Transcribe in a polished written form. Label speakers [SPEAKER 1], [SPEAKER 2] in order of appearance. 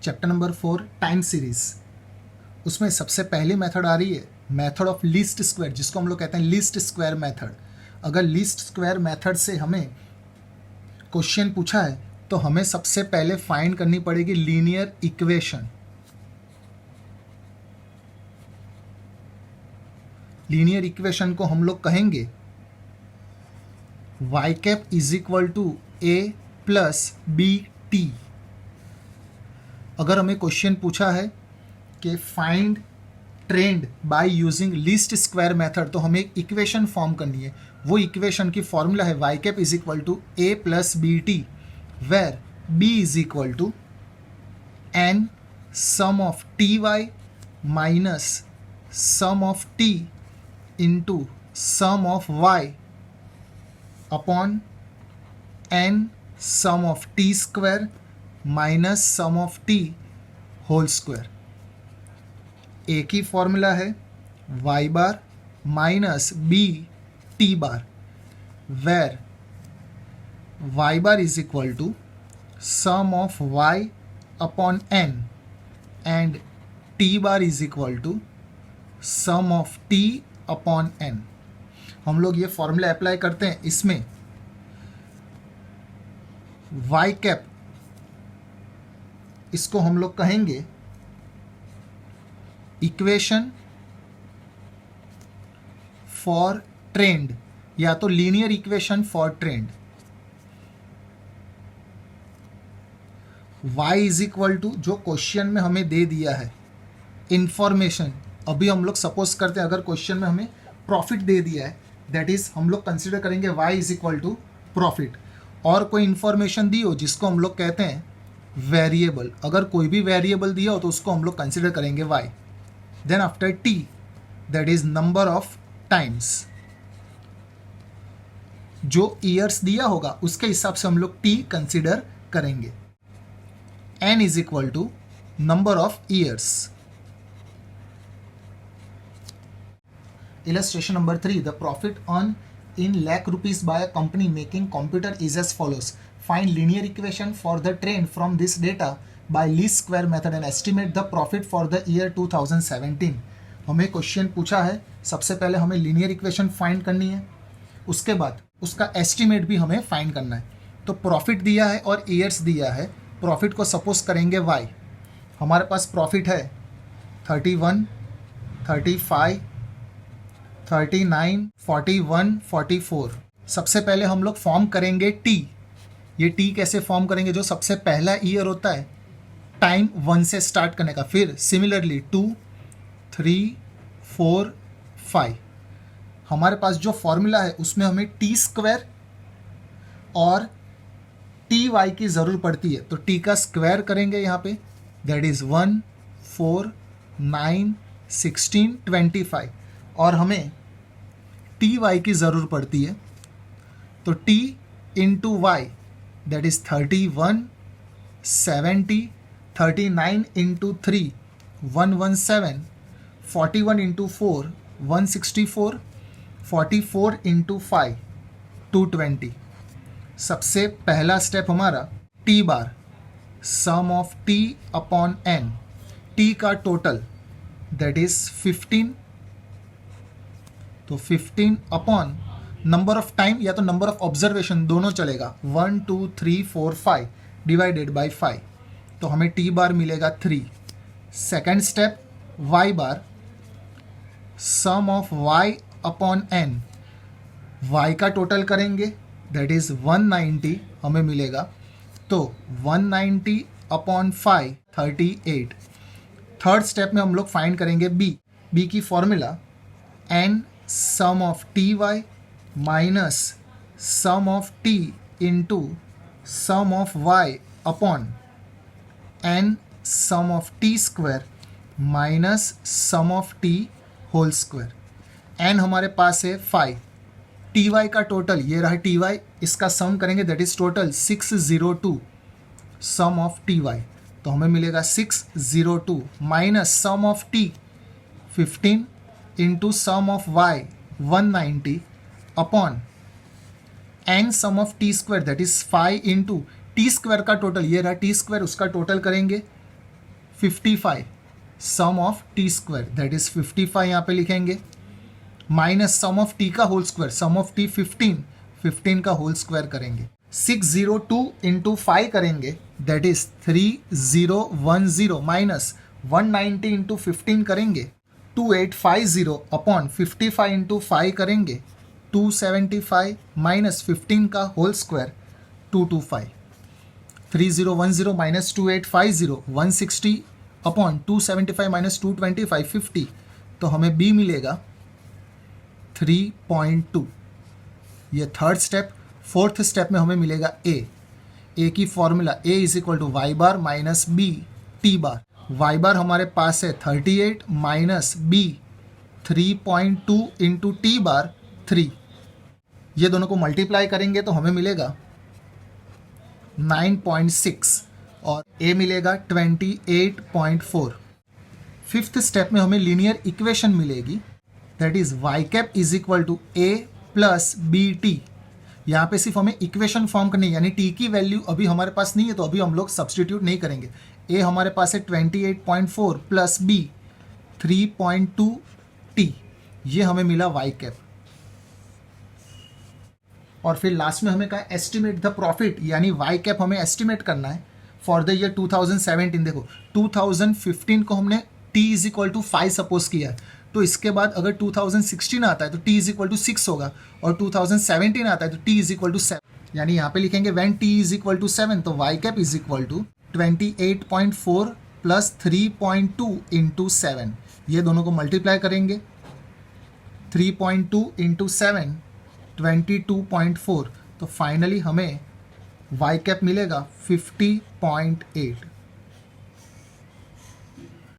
[SPEAKER 1] Chapter number 4 time series, उसमें सबसे पहली मेथड आ रही है मेथड ऑफ लीस्ट स्क्वायर, जिसको हम लोग कहते हैं लीस्ट स्क्वायर मेथड। अगर लीस्ट स्क्वायर मेथड से हमें क्वेश्चन पूछा है तो हमें सबसे पहले फाइंड करनी पड़ेगी लीनियर इक्वेशन। लीनियर इक्वेशन को हम लोग कहेंगे y cap is equal to a plus b t. अगर हमें क्वेश्चन पूछा है कि find trend by using least square method, तो हमें एक इक्वेशन फॉर्म करनी है। वो इक्वेशन की फॉर्मूला है y cap is equal to a plus b t, where b is equal to n sum of T y minus sum of t into sum of y upon n sum of T square minus sum of t whole square. एक ही formula है y bar minus B T bar, where y bar is equal to sum of y upon n and t bar is equal to sum of t upon n। हम लोग ये formula apply करते हैं। इसमें y cap, इसको हम लोग कहेंगे इक्वेशन फॉर ट्रेंड, या तो linear equation for trend. y is equal to, जो क्वेश्चन में हमें दे दिया है इंफॉर्मेशन, अभी हम लोग सपोज करते हैं अगर क्वेश्चन में हमें प्रॉफिट दे दिया है, दैट इज हम लोग कंसिडर करेंगे y is equal to profit. और कोई इंफॉर्मेशन दी हो जिसको हम लोग कहते हैं वेरिएबल, अगर कोई भी वेरिएबल दिया हो तो उसको हम लोग कंसिडर करेंगे y। Then after t, that is number of times, जो ईयर्स दिया होगा उसके हिसाब से हम लोग t कंसिडर करेंगे। n is equal to number of years. Illustration number 3, the profit earned in lakh rupees by a company making computer is as follows. Find linear equation for the trend from this data by least square method and estimate the profit for the year 2017. हमें question पूछा है, सबसे पहले हमें linear equation find करनी है, उसके बाद उसका एस्टिमेट भी हमें फाइंड करना है। तो प्रॉफिट दिया है और ईयर्स दिया है। प्रॉफिट को सपोज करेंगे y। हमारे पास प्रॉफिट है 31, 35, 39, 41, 44। सबसे पहले हम लोग फॉर्म करेंगे t। ये t कैसे फॉर्म करेंगे? जो सबसे पहला ईयर होता है टाइम 1 से स्टार्ट करने का, फिर सिमिलरली 2, 3, 4, 5। हमारे पास जो फॉर्मूला है उसमें हमें टी स्क्वायर और टी वाई की ज़रूरत पड़ती है, तो t का स्क्वायर करेंगे यहाँ पे, दैट इज़ 1, 4, 9, 16, 25। और हमें टी वाई की ज़रूरत पड़ती है, तो t into y that is 31, 70, 39 into 3 117, 41 into 4 164, 44 into 5 220। सबसे पहला स्टेप हमारा t bar, sum of t upon n, t का टोटल दैट इज़ 15, तो 15 अपॉन नंबर ऑफ टाइम या तो नंबर ऑफ ऑब्जर्वेशन, दोनों चलेगा, 1, 2, 3, 4, 5 डिवाइडेड बाय 5, तो हमें t बार मिलेगा 3। Second step y bar, sum of y upon n, y का टोटल करेंगे दैट इज़ 190 हमें मिलेगा, तो 190 अपॉन 5 38। थर्ड स्टेप में हम लोग फाइंड करेंगे b की formula n sum of T y minus sum of t into sum of y upon n sum of T square minus sum of t whole square. n हमारे पास है 5, T Y का total ये रहा T Y, इसका sum करेंगे that is total 602 sum of T Y, तो हमें मिलेगा 602 minus sum of T 15 into sum of y 190 upon n sum of T square that is 5 into T square का total ये रहा टी स्क्वायर, उसका total करेंगे 55 sum of T square that is 55 यहाँ पे लिखेंगे, माइनस सम ऑफ टी का whole square, sum of T 15 का होल स्क्वायर करेंगे, 602 इंटू 5 करेंगे दैट इज 3010 माइनस 190 इंटू 15 करेंगे 2850 अपॉन 55 इंटू 5 करेंगे 275 माइनस 15 का whole square 225, 3010 minus 2850 160 upon 275 minus 225 50, तो हमें बी मिलेगा 3.2। ये थर्ड स्टेप। फोर्थ स्टेप में हमें मिलेगा ए की formula A is equal to Y bar minus B T bar. Y bar हमारे पास है 38 minus B 3.2 into T bar 3, ये दोनों को मल्टीप्लाई करेंगे तो हमें मिलेगा 9.6 और ए मिलेगा 28.4। फिफ्थ स्टेप में हमें लीनियर इक्वेशन मिलेगी that is y cap is equal to a plus b t. यहाँ पे सिर्फ हमें इक्वेशन फॉर्म करनी है, यानी टी की वैल्यू अभी हमारे पास नहीं है तो अभी हम लोग सब्सटीट्यूट नहीं करेंगे। ए हमारे पास है 28.4 प्लस बी 3.2 टी, ये हमें मिला वाई कैप। और फिर लास्ट में हमें कहा एस्टिमेट द प्रॉफिट, यानी वाई कैप हमें एस्टिमेट करना है फॉर द ईयर 2017। देखो 2015 को हमने t is equal to 5 suppose किया है, तो इसके बाद अगर 2016 आता है तो t इज इक्वल टू 6 होगा, और 2017 आता है तो t इज इक्वल टू 7, यानी यहाँ पे लिखेंगे when t is equal to 7, तो y cap is equal to 28.4 plus 3.2 into 7, ये दोनों को मल्टीप्लाई करेंगे 3.2 इंटू 7 22.4, तो फाइनली हमें वाई कैप मिलेगा 50.8।